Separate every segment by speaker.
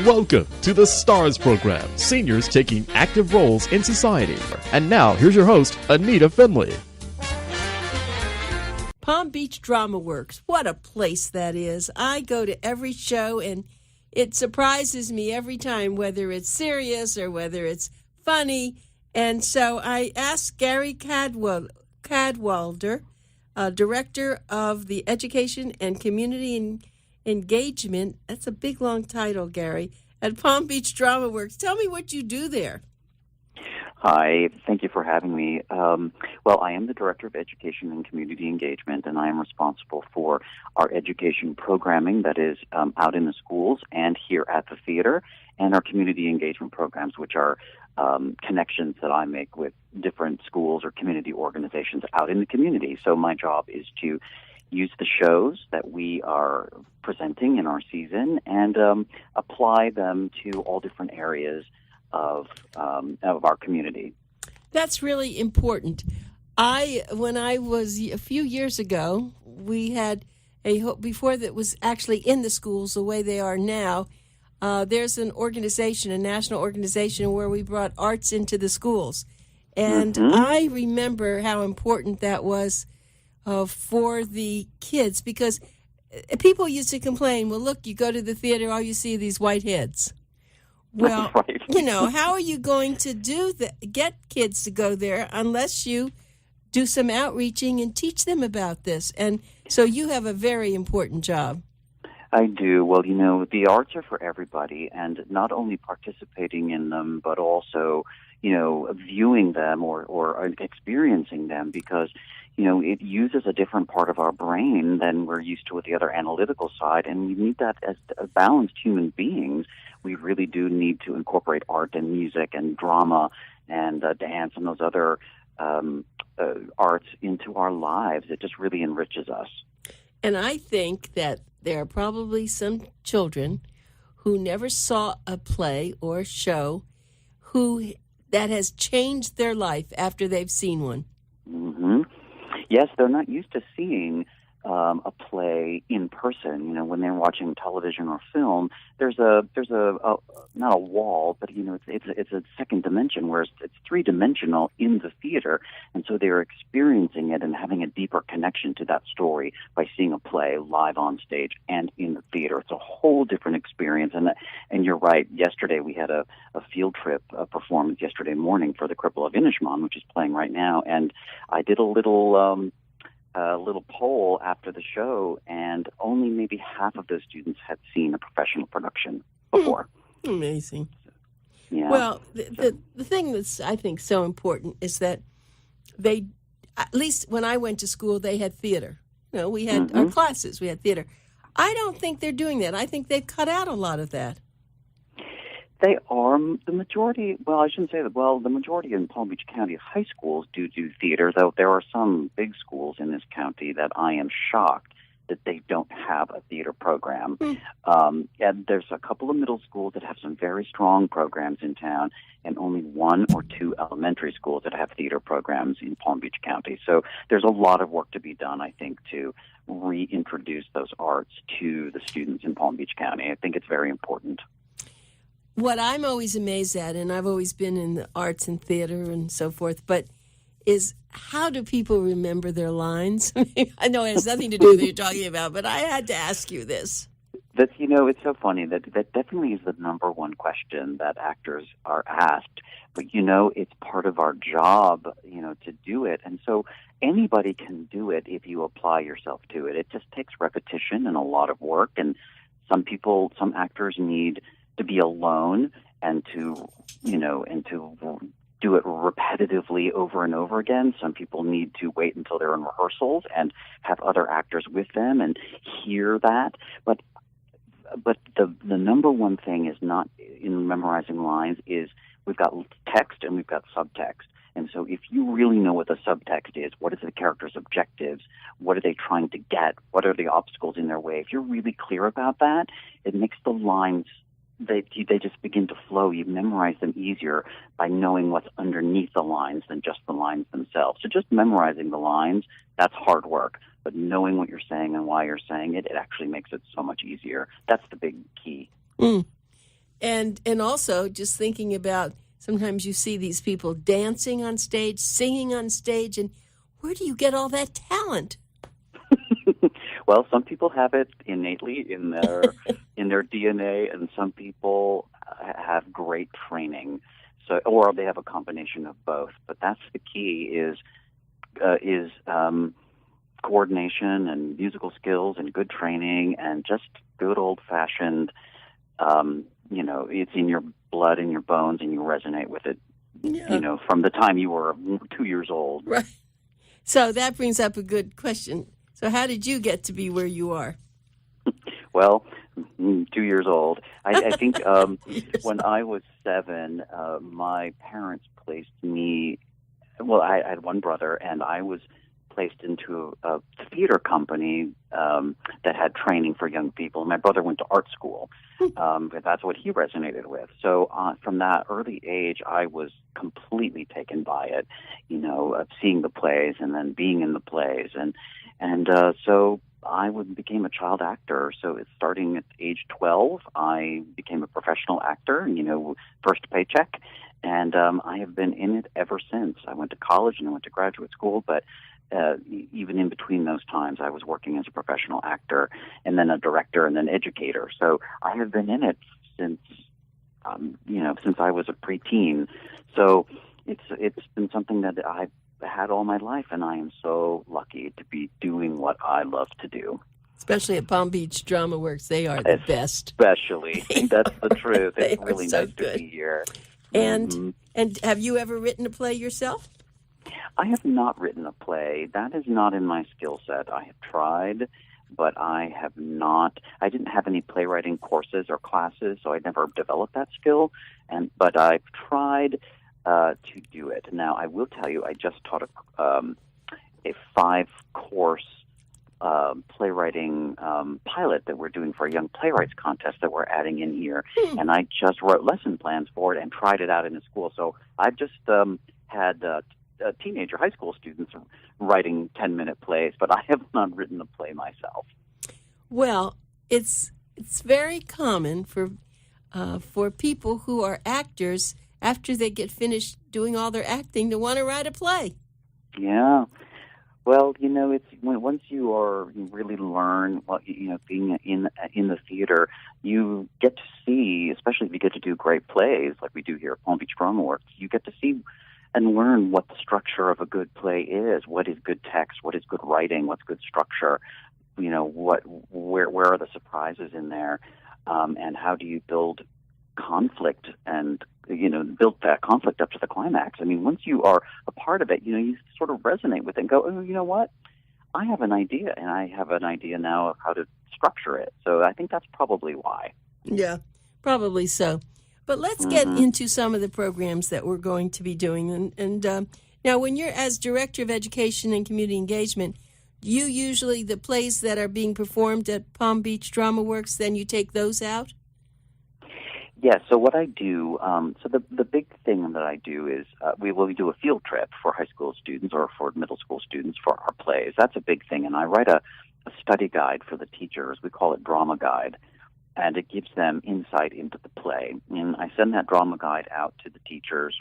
Speaker 1: Welcome to the STARS program, seniors taking active roles in society. And now, here's your host, ANITA FINLEY.
Speaker 2: Palm Beach Dramaworks, what a place that is. I go to every show, and it surprises me every time, whether it's serious or whether it's funny. And so I asked Gary Cadwallader, Director of the Education and Community Engagement, that's a big, long title, Gary, at Palm Beach Dramaworks. Tell me what you do there.
Speaker 3: Hi, thank you for having me. Well, I am the Director of Education and Community Engagement, and I am responsible for our education programming that is out in the schools and here at the theater, and our community engagement programs, which are connections that I make with different schools or community organizations out in the community. So my job is to use the shows that we are presenting in our season and apply them to all different areas of our community.
Speaker 2: That's really important. When I was a few years ago, we had before that was actually in the schools the way they are now. There's an organization, a national organization, where we brought arts into the schools. And I remember how important that was for the kids, because people used to complain, well, look, you go to the theater, all you see are these white heads. Well,
Speaker 3: right.
Speaker 2: How are you going to get kids to go there unless you do some outreaching and teach them about this? And so you have a very important job.
Speaker 3: I do. Well, the arts are for everybody, and not only participating in them, but also, viewing them or experiencing them, because, it uses a different part of our brain than we're used to with the other analytical side, and we need that as balanced human beings. We really do need to incorporate art and music and drama and dance and those other arts into our lives. It just really enriches us.
Speaker 2: And I think that there are probably some children who never saw a play or a show that has changed their life after they've seen one. Mm-hmm.
Speaker 3: Yes, they're not used to seeing a play in person. When they're watching television or film, there's a not a wall, but it's a second dimension, whereas it's three-dimensional in the theater, and so they're experiencing it and having a deeper connection to that story by seeing a play live on stage and in the theater. It's a whole different experience, and you're right. Yesterday we had a field trip performance yesterday morning for the Cripple of Inishmaan, which is playing right now, and I did a little poll after the show, and only maybe half of those students had seen a professional production before.
Speaker 2: Amazing.
Speaker 3: Yeah.
Speaker 2: Well, the thing that's, I think, so important is that they, at least when I went to school, they had theater. We had our classes, we had theater. I don't think they're doing that. I think they've cut out a lot of that.
Speaker 3: They are the majority. Well, I shouldn't say that. Well, the majority in Palm Beach County high schools do theater, though there are some big schools in this county that I am shocked that they don't have a theater program. And there's a couple of middle schools that have some very strong programs in town, and only one or two elementary schools that have theater programs in Palm Beach County. So there's a lot of work to be done, I think, to reintroduce those arts to the students in Palm Beach County. I think it's very important.
Speaker 2: What I'm always amazed at, and I've always been in the arts and theater and so forth, but is how do people remember their lines? I know it has nothing to do with what you're talking about, but I had to ask you this.
Speaker 3: That's, it's so funny that definitely is the number one question that actors are asked. But, it's part of our job, to do it. And so anybody can do it if you apply yourself to it. It just takes repetition and a lot of work. And some actors need to be alone and to do it repetitively over and over again. Some people need to wait until they're in rehearsals and have other actors with them and hear that. But the number one thing is not in memorizing lines is we've got text and we've got subtext. And so if you really know what the subtext is, what is the character's objectives, what are they trying to get, what are the obstacles in their way, if you're really clear about that, it makes the lines they just begin to flow. You memorize them easier by knowing what's underneath the lines than just the lines themselves. So just memorizing the lines, that's hard work. But knowing what you're saying and why you're saying it, it actually makes it so much easier. That's the big key.
Speaker 2: And also just thinking about sometimes you see these people dancing on stage, singing on stage, and where do you get all that talent?
Speaker 3: Well, some people have it innately in their DNA, and some people have great training. So, or they have a combination of both. But that's the key: is coordination and musical skills and good training and just good old-fashioned. It's in your blood, in your bones, and you resonate with it.
Speaker 2: Yeah.
Speaker 3: From the time you were 2 years old.
Speaker 2: Right. So that brings up a good question. So how did you get to be where you are?
Speaker 3: Well, 2 years old. I think when I was 7, my parents placed me. Well, I had one brother, and I was placed into a theater company that had training for young people. My brother went to art school. But that's what he resonated with. So from that early age, I was completely taken by it, of seeing the plays and then being in the plays. And so I became a child actor. So starting at age 12, I became a professional actor, first paycheck. And I have been in it ever since. I went to college and I went to graduate school, but even in between those times, I was working as a professional actor and then a director and then educator. So I have been in it since I was a preteen. So it's been something that I've had all my life, and I am so lucky to be doing what I love to do.
Speaker 2: Especially at Palm Beach Dramaworks, they are the best.
Speaker 3: Especially, that's the truth. It's really
Speaker 2: so
Speaker 3: nice
Speaker 2: good.
Speaker 3: to be here.
Speaker 2: And have you ever written a play yourself?
Speaker 3: I have not written a play. That is not in my skill set. I have tried, but I have not. I didn't have any playwriting courses or classes, so I never developed that skill. But I've tried to do it. Now, I will tell you, I just taught a 5-course playwriting pilot that we're doing for a young playwrights contest that we're adding in here. And I just wrote lesson plans for it and tried it out in a school. So I've just had teenager high school students writing 10-minute plays, but I have not written a play myself.
Speaker 2: Well, it's very common for people who are actors after they get finished doing all their acting to want to write a play.
Speaker 3: Yeah. Well, it's once you really learn being in the theater, you get to see, especially if you get to do great plays like we do here at Palm Beach Dramaworks, you get to see and learn what the structure of a good play is. What is good text? What is good writing? What's good structure? Where are the surprises in there? And how do you build conflict and build that conflict up to the climax? I mean, once you are a part of it, you sort of resonate with it and go, oh, you know what? I have an idea, and I have an idea now of how to structure it. So I think that's probably why.
Speaker 2: Yeah, probably so. But let's get into some of the programs that we're going to be doing. And now, when you're as Director of Education and Community Engagement, you usually, the plays that are being performed at Palm Beach Dramaworks, then you take those out?
Speaker 3: Yeah, so what I do, the big thing that I do is we do a field trip for high school students or for middle school students for our plays. That's a big thing. And I write a study guide for the teachers. We call it Drama Guide. And it gives them insight into the play. And I send that drama guide out to the teachers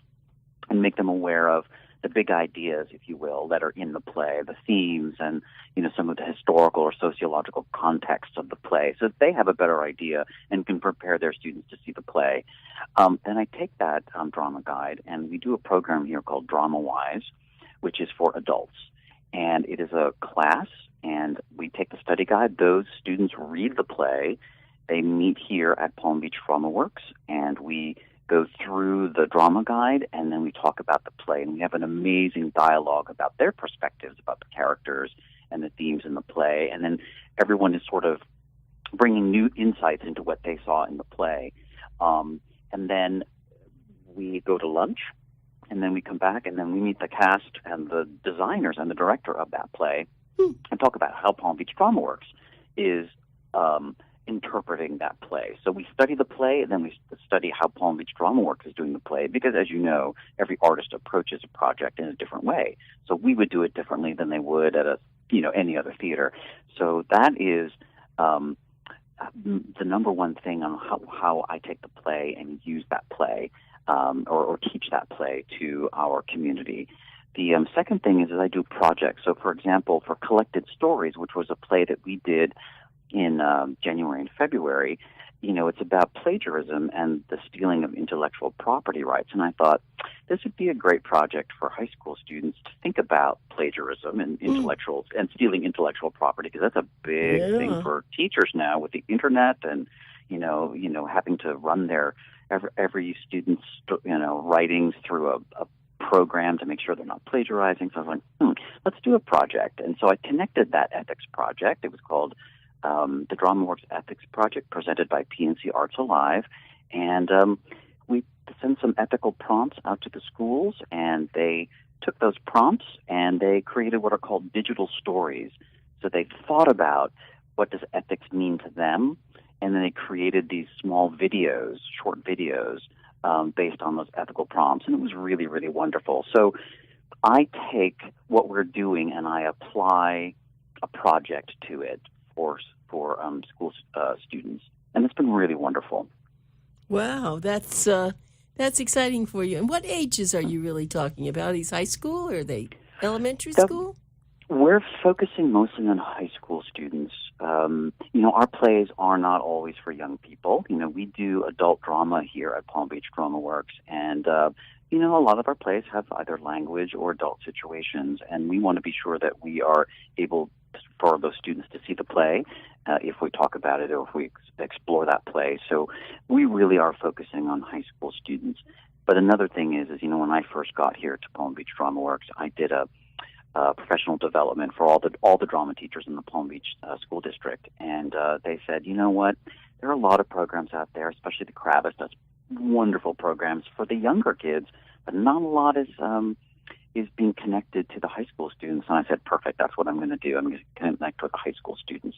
Speaker 3: and make them aware of the big ideas, if you will, that are in the play, the themes and, some of the historical or sociological context of the play, so that they have a better idea and can prepare their students to see the play. Then I take that drama guide, and we do a program here called DramaWise, which is for adults. And it is a class, and we take the study guide. Those students read the play. They meet here at Palm Beach Dramaworks, and we go through the drama guide, and then we talk about the play. And we have an amazing dialogue about their perspectives, about the characters and the themes in the play. And then everyone is sort of bringing new insights into what they saw in the play. And then we go to lunch, and then we come back, and then we meet the cast and the designers and the director of that play and talk about how Palm Beach Dramaworks is interpreting that play. So we study the play, and then we study how Palm Beach Dramaworks is doing the play, because, as you know, every artist approaches a project in a different way. So we would do it differently than they would at any other theater. So that is the number one thing on how I take the play and use that play or teach that play to our community. The second thing is I do projects. So, for example, for Collected Stories, which was a play that we did in January and February, it's about plagiarism and the stealing of intellectual property rights. And I thought this would be a great project for high school students to think about plagiarism and and stealing intellectual property, because that's a big thing for teachers now with the internet and having to run their every student's writings through a program to make sure they're not plagiarizing. So I was like, let's do a project. And so I connected that ethics project. It was called the Dramaworks Ethics Project, presented by PNC Arts Alive. And we sent some ethical prompts out to the schools, and they took those prompts and they created what are called digital stories. So they thought about what does ethics mean to them, and then they created these small videos, short videos, based on those ethical prompts, and it was really, really wonderful. So I take what we're doing and I apply a project to it for school students, and it's been really wonderful.
Speaker 2: Wow, that's exciting for you. And what ages are you really talking about? Are these high school or are they elementary school?
Speaker 3: We're focusing mostly on high school students. Our plays are not always for young people. We do adult drama here at Palm Beach Dramaworks, and a lot of our plays have either language or adult situations, and we want to be sure that we are able for those students to see the play if we talk about it or if we explore that play. So we really are focusing on high school students. But another thing is when I first got here to Palm Beach Dramaworks, I did a professional development for all the drama teachers in the Palm Beach school district, and they said, you know what, there are a lot of programs out there, especially the Kravis does wonderful programs for the younger kids, but not a lot is being connected to the high school students. And I said, perfect, that's what I'm going to do. I'm going to connect with the high school students.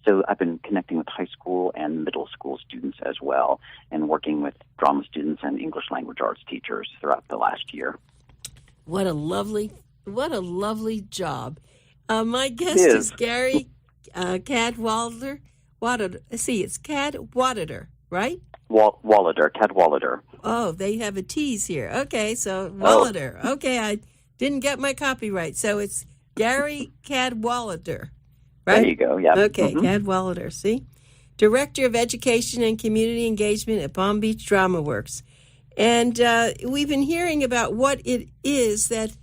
Speaker 3: So I've been connecting with high school and middle school students as well, and working with drama students and English language arts teachers throughout the last year.
Speaker 2: What a lovely job. My guest is Gary Cadwallader. It's Cadwallader, right? Cadwallader. Oh, they have a T's here. Okay, so Wallader. Oh. Okay, I didn't get my copyright. So it's Gary Cadwallader, right?
Speaker 3: There you go, yeah.
Speaker 2: Okay, Cadwallader, see? Director of Education and Community Engagement at Palm Beach Dramaworks. And we've been hearing about what it is that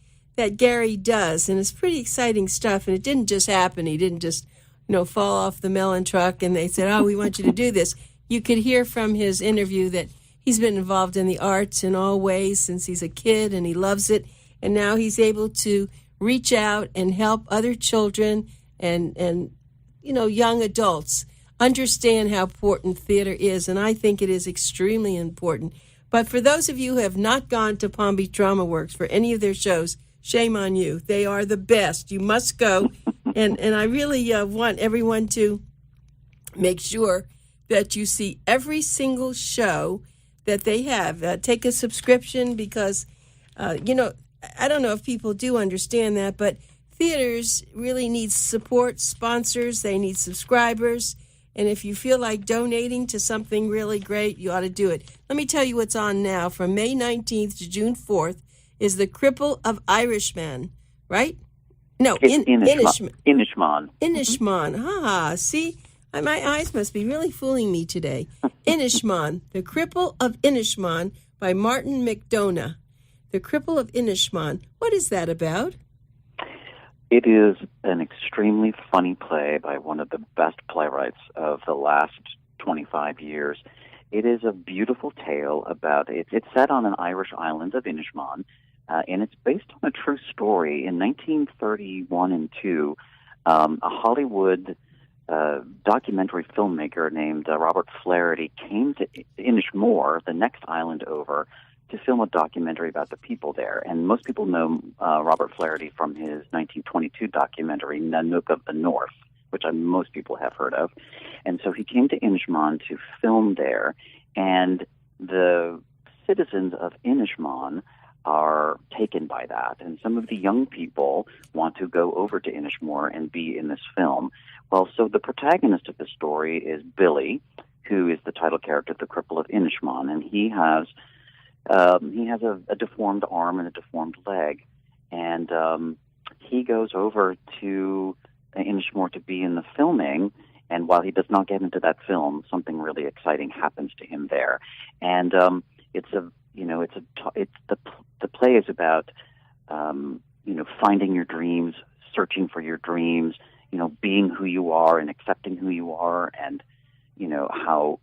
Speaker 2: Gary does, and it's pretty exciting stuff. And it didn't just happen. He didn't just, fall off the melon truck and they said, we want you to do this. You could hear from his interview that he's been involved in the arts in all ways since he's a kid, and he loves it. And now he's able to reach out and help other children and young adults understand how important theater is. And I think it is extremely important. But for those of you who have not gone to Palm Beach Dramaworks for any of their shows, shame on you. They are the best. You must go. And I really want everyone to make sure that you see every single show that they have. Take a subscription because, I don't know if people do understand that, but theaters really need support, sponsors. They need subscribers. And if you feel like donating to something really great, you ought to do it. Let me tell you what's on now. From May 19th to June 4th is The Cripple of Irishman, right? No, Inishman. Inishman. See? My eyes must be really fooling me today. Inishman, The Cripple of Inishman by Martin McDonough. The Cripple of Inishman. What is that about?
Speaker 3: It is an extremely funny play by one of the best playwrights of the last 25 years. It is a beautiful tale about, it's set on an Irish island of Inishmaan, and it's based on a true story. In 1931 and 2, a Hollywood documentary filmmaker named Robert Flaherty came to Inishmore, the next island over, to film a documentary about the people there. And most people know Robert Flaherty from his 1922 documentary, Nanook of the North, which most people have heard of. And so he came to Inishmaan to film there, and the citizens of Inishmaan are taken by that. And some of the young people want to go over to Inishmore and be in this film. Well, so the protagonist of the story is Billy, who is the title character, the cripple of Inishmore, and he has a deformed arm and a deformed leg, and he goes over to Inishmore to be in the filming. And while he does not get into that film, something really exciting happens to him there. And the play is about finding your dreams, searching for your dreams, being who you are and accepting who you are, and how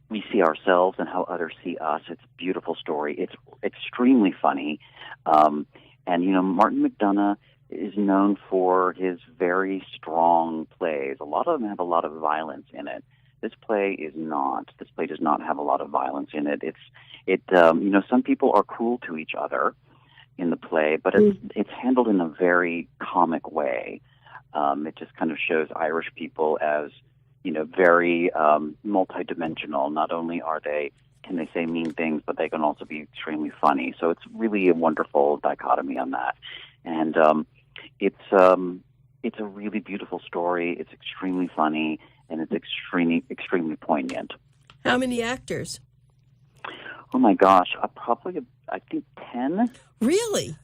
Speaker 3: we see ourselves and how others see us. It's a beautiful story. It's extremely funny, and Martin McDonagh is known for his very strong plays. A lot of them have a lot of violence in it. This play is not. This play does not have a lot of violence in it. Some people are cruel to each other in the play, but it's handled in a very comic way. It just kind of shows Irish people as, very multidimensional. Not only can they say mean things, but they can also be extremely funny. So it's really a wonderful dichotomy on that. And it's a really beautiful story. It's extremely funny, and it's extremely poignant.
Speaker 2: How many actors?
Speaker 3: Oh my gosh, I think 10.
Speaker 2: Really?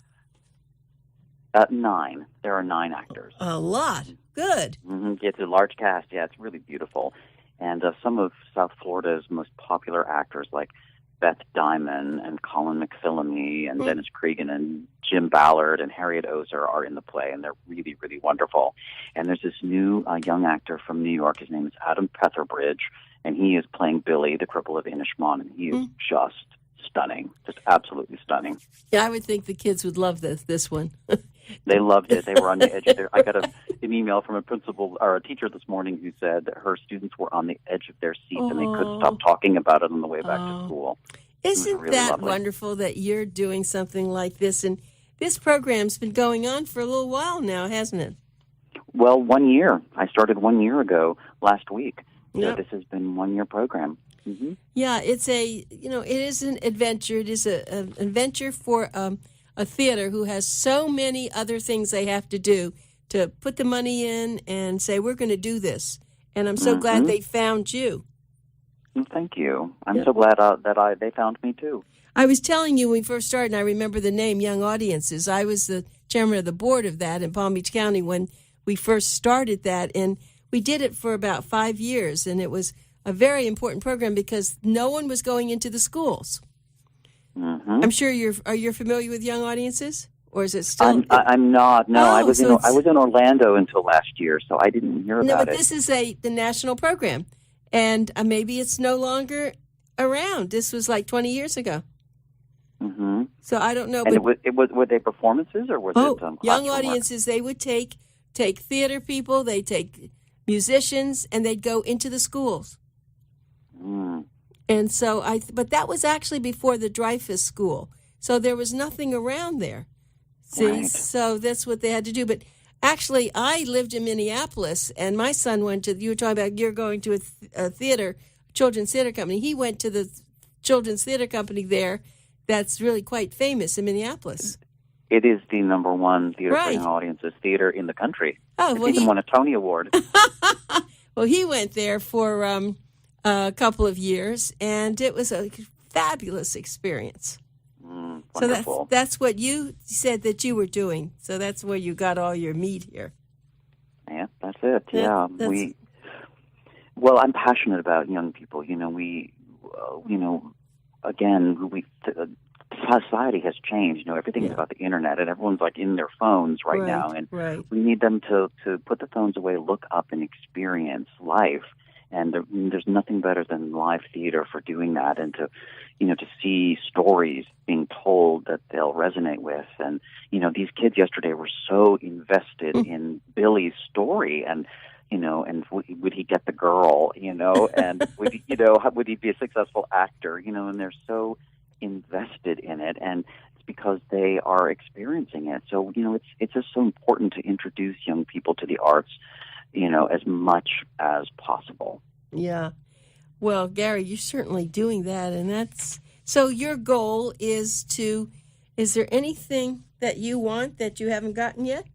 Speaker 3: 9. There are 9 actors.
Speaker 2: A lot. Good.
Speaker 3: Mm-hmm. It's a large cast. Yeah, it's really beautiful. And some of South Florida's most popular actors, like Beth Diamond and Colin McPhillamy and Dennis Cregan and Jim Ballard and Harriet Ozer are in the play, and they're really, really wonderful. And there's this new young actor from New York. His name is Adam Petherbridge, and he is playing Billy, the cripple of Inishmore, and he is just stunning, just absolutely stunning.
Speaker 2: Yeah, I would think the kids would love this one.
Speaker 3: They loved it. They were on the edge of their... I got an email from a principal or a teacher this morning who said that her students were on the edge of their seats and they couldn't stop talking about it on the way back to school.
Speaker 2: Isn't really that lovely. Wonderful that you're doing something like this? And this program's been going on for a little while now, hasn't it?
Speaker 3: Well, 1 year. I started 1 year ago last week.
Speaker 2: Yep.
Speaker 3: So this has been 1 year program. Mm-hmm.
Speaker 2: Yeah, it is an adventure. It is an adventure for a theater who has so many other things they have to do to put the money in and say, we're going to do this. And I'm so glad they found you.
Speaker 3: Well, thank you. I'm so glad that they found me, too.
Speaker 2: I was telling you when we first started, and I remember the name Young Audiences. I was the chairman of the board of that in Palm Beach County when we first started that. And we did it for about 5 years. And it was a very important program because no one was going into the schools. Mm-hmm. I'm sure you're familiar with Young Audiences, or is it still?
Speaker 3: I'm not. No, I was in Orlando until last year, so I didn't hear about it.
Speaker 2: No, but this is the national program, and maybe it's no longer around. This was like 20 years ago. Mm-hmm. So I don't know.
Speaker 3: And were they performances or was it
Speaker 2: Young Audiences? Work? They would take theater people, they take musicians, and they'd go into the schools. Mm. And so but that was actually before the Dreyfus School. So there was nothing around there. See, right. So that's what they had to do. But actually, I lived in Minneapolis, and my son went to, you were talking about you're going to a theater, children's theater company. He went to the children's theater company there that's really quite famous in Minneapolis.
Speaker 3: It is the number one theater for young audiences theater in the country.
Speaker 2: Oh,
Speaker 3: well, he even won a Tony Award.
Speaker 2: Well, he went there for a couple of years, and it was a fabulous experience.
Speaker 3: Wonderful.
Speaker 2: So that's what you said that you were doing. So that's where you got all your meat here.
Speaker 3: Yeah, that's it. Well, I'm passionate about young people. Society has changed. Everything's about the internet, and everyone's like in their phones right now. And we need them to put the phones away, look up, and experience life. And there's nothing better than live theater for doing that, and to see stories being told that they'll resonate with. And these kids yesterday were so invested in Billy's story, and would he get the girl? And would he be a successful actor? And they're so invested in it, and it's because they are experiencing it. So it's just so important to introduce young people to the arts, as much as possible.
Speaker 2: Yeah. Well, Gary, you're certainly doing that, and that's So your goal is there anything that you want that you haven't gotten yet?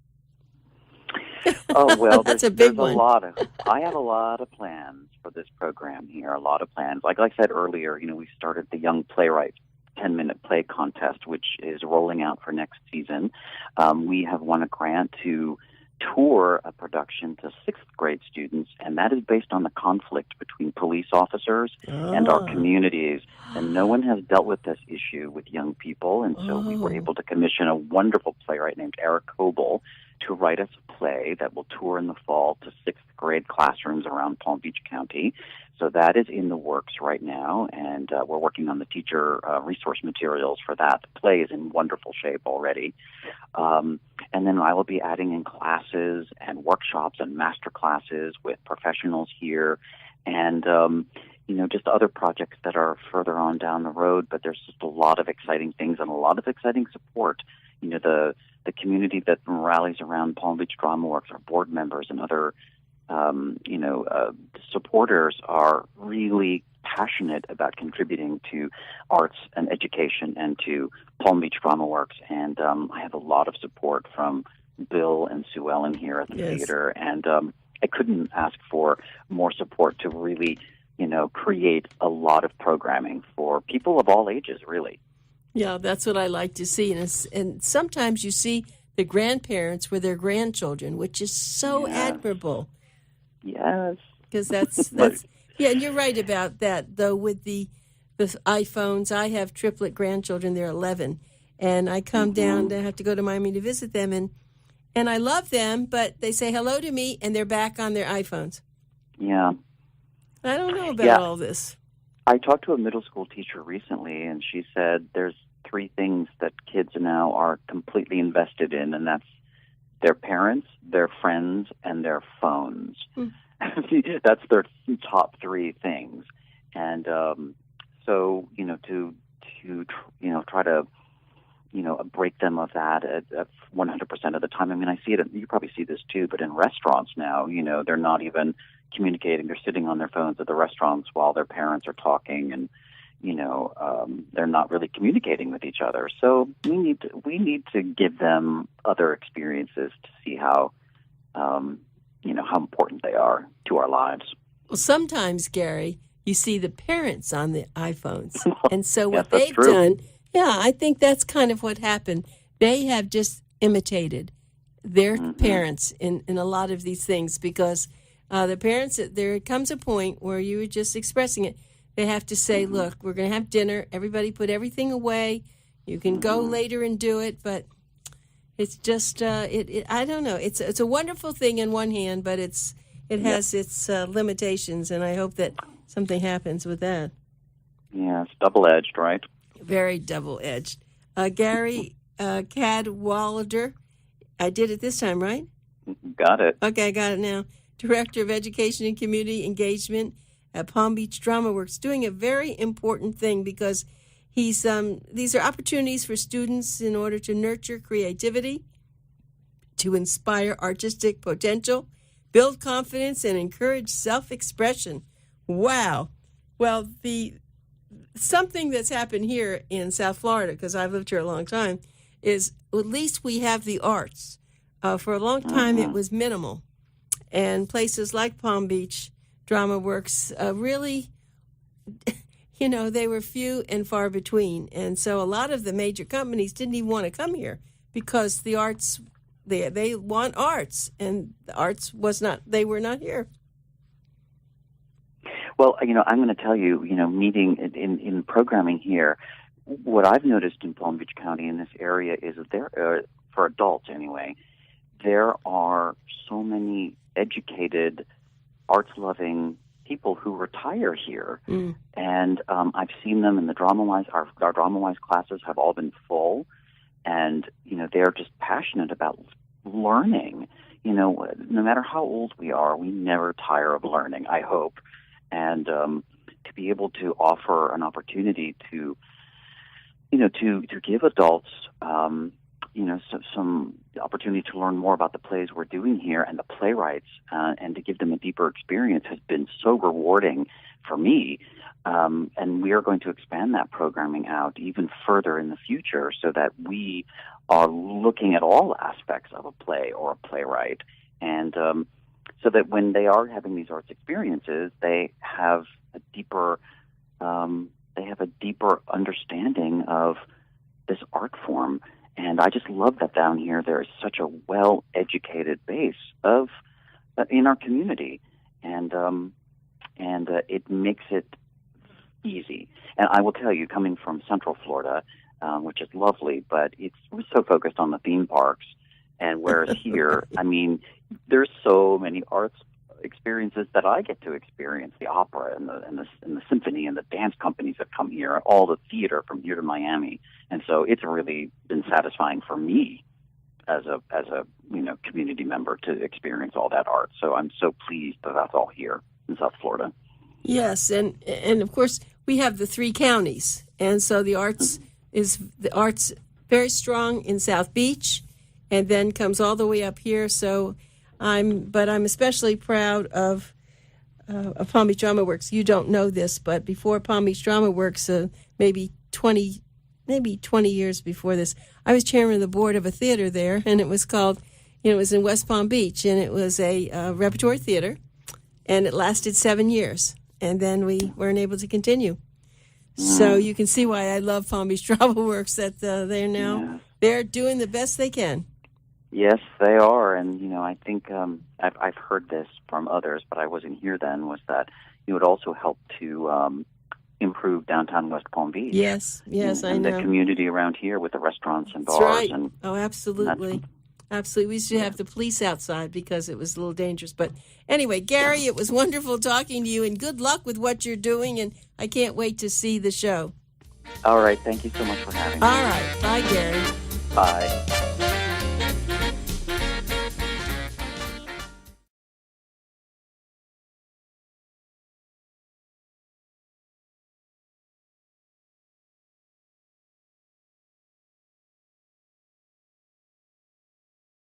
Speaker 3: Oh, well,
Speaker 2: That's a big one.
Speaker 3: I have a lot of plans for this program here, a lot of plans. Like I said earlier, we started the Young Playwright 10-minute play contest, which is rolling out for next season. We have won a grant to tour a production to sixth grade students, and that is based on the conflict between police officers and our communities. And no one has dealt with this issue with young people, and so we were able to commission a wonderful playwright named Eric Coble to write us a play that will tour in the fall to sixth grade classrooms around Palm Beach County. So that is in the works right now, and we're working on the teacher resource materials for that. The play is in wonderful shape already. And then I will be adding in classes and workshops and master classes with professionals here, and just other projects that are further on down the road. But there's just a lot of exciting things and a lot of exciting support. The community that rallies around Palm Beach Dramaworks, our board members and other supporters are really passionate about contributing to arts and education and to Palm Beach Dramaworks. And I have a lot of support from Bill and Sue Ellen here at the theater. And I couldn't ask for more support to really, create a lot of programming for people of all ages, really.
Speaker 2: Yeah, that's what I like to see. And sometimes you see the grandparents with their grandchildren, which is so admirable.
Speaker 3: Yes.
Speaker 2: Because that's yeah, and you're right about that, though, with the iPhones. I have triplet grandchildren. They're 11. And I come down to have to go to Miami to visit them. And I love them, but they say hello to me, and they're back on their iPhones.
Speaker 3: Yeah.
Speaker 2: I don't know about all this.
Speaker 3: I talked to a middle school teacher recently, and she said there's 3 things that kids now are completely invested in, and that's their parents, their friends, and their phones. That's their top 3 things. And so, to try to, break them of that at 100% of the time. I mean, I see it, you probably see this too, but in restaurants now, they're not even communicating. They're sitting on their phones at the restaurants while their parents are talking, and they're not really communicating with each other. So we need to give them other experiences to see how important they are to our lives.
Speaker 2: Well, sometimes, Gary, you see the parents on the iPhones, and so what
Speaker 3: yes,
Speaker 2: they've done, I think that's kind of what happened. They have just imitated their parents in a lot of these things, because the parents, there comes a point where you were just expressing it. They have to say, look, we're going to have dinner. Everybody put everything away. You can go later and do it, but it's just, I don't know. It's a wonderful thing in one hand, but it has its limitations, and I hope that something happens with that.
Speaker 3: Yeah, it's double-edged, right?
Speaker 2: Very double-edged. Gary Cadwallader, I did it this time, right?
Speaker 3: Got it.
Speaker 2: Okay, I got it now. Director of Education and Community Engagement at Palm Beach Dramaworks, doing a very important thing, because these are opportunities for students in order to nurture creativity, to inspire artistic potential, build confidence, and encourage self-expression. Wow. Well, something that's happened here in South Florida, because I've lived here a long time, is at least we have the arts. For a long time, it was minimal. And places like Palm Beach Dramaworks really, they were few and far between. And so a lot of the major companies didn't even want to come here, because the arts, they want arts, and the arts they were not here.
Speaker 3: Well, I'm going to tell you, meeting in programming here, what I've noticed in Palm Beach County in this area is that there, for adults anyway, there are so many educated, arts-loving people who retire here. And I've seen them in the DramaWise. Our DramaWise classes have all been full, and, they're just passionate about learning. No matter how old we are, we never tire of learning, I hope. And to be able to offer an opportunity to give adults, some opportunity to learn more about the plays we're doing here and the playwrights, and to give them a deeper experience has been so rewarding for me. And we are going to expand that programming out even further in the future so that we are looking at all aspects of a play or a playwright. And so that when they are having these arts experiences, they have a deeper understanding of this art form. And I just love that down here there is such a well-educated base of in our community, and it makes it easy. And I will tell you, coming from Central Florida, which is lovely, but we're so focused on the theme parks, and whereas here, I mean, there's so many arts experiences that I get to experience: the opera and the symphony and the dance companies that come here, all the theater from here to Miami, and so it's really been satisfying for me as a community member to experience all that art. So I'm so pleased that that's all here in South Florida.
Speaker 2: Yes, and of course we have the 3 counties, and so the arts very strong in South Beach, and then comes all the way up here. So I'm especially proud of Palm Beach Dramaworks. You don't know this, but before Palm Beach Dramaworks, maybe 20 years before this, I was chairman of the board of a theater there, and it was called, it was in West Palm Beach, and it was a repertory theater, and it lasted 7 years, and then we weren't able to continue. So you can see why I love Palm Beach Dramaworks, that they're doing the best they can.
Speaker 3: Yes, they are, and I think I've heard this from others, but I wasn't here then. Was that it would also help to improve downtown West Palm Beach?
Speaker 2: Yes, I know.
Speaker 3: And the community around here with the restaurants and bars.
Speaker 2: That's right.
Speaker 3: And
Speaker 2: absolutely. Absolutely. We used to have the police outside because it was a little dangerous. But anyway, Gary, it was wonderful talking to you, and good luck with what you're doing, and I can't wait to see the show.
Speaker 3: All right. Thank you so much for having me.
Speaker 2: All right. Bye, Gary.
Speaker 3: Bye.